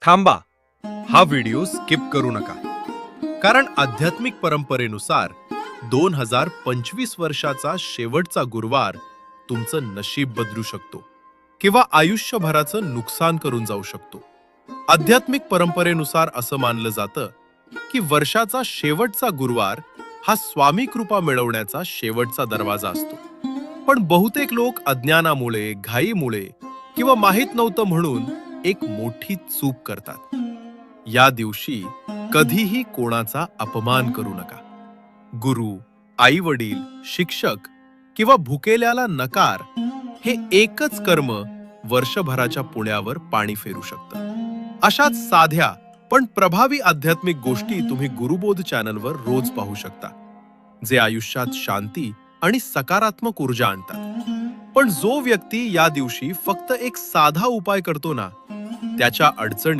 थांबा, हा video skip करू नका, कारण आध्यात्मिक परंपरेनुसार 2025 वर्षाचा शेवटचा गुरुवार तुमचं नशीब बदलू शकतो किंवा आयुष्यभराचं नुकसान करून जाऊ शकतो. आध्यात्मिक परंपरेनुसार असं मानलं जातं की वर्षाचा शेवटचा गुरुवार हा स्वामी कृपा मिळवण्याचा शेवटचा दरवाजा असतो. पण बहुतेक लोक अज्ञानामुळे, घाईमुळे किंवा माहित नव्हतं म्हणून एक मोठी चूक करतात. या दिवशी कधीही कोणाचा अपमान करू नका. गुरु, आई वडील, शिक्षक किंवा भुकेल्याला नकार हे एकच कर्म वर्षभराच्या पुण्यावर पाणी फेरू शकतं. अशाच साध्या पण प्रभावी आध्यात्मिक गोष्टी तुम्ही गुरुबोध चॅनलवर रोज पाहू शकता, जे आयुष्यात शांती आणि सकारात्मक ऊर्जा आणतात. पण जो व्यक्ती या दिवशी फक्त एक साधा उपाय करतो ना, त्याच्या अडचणी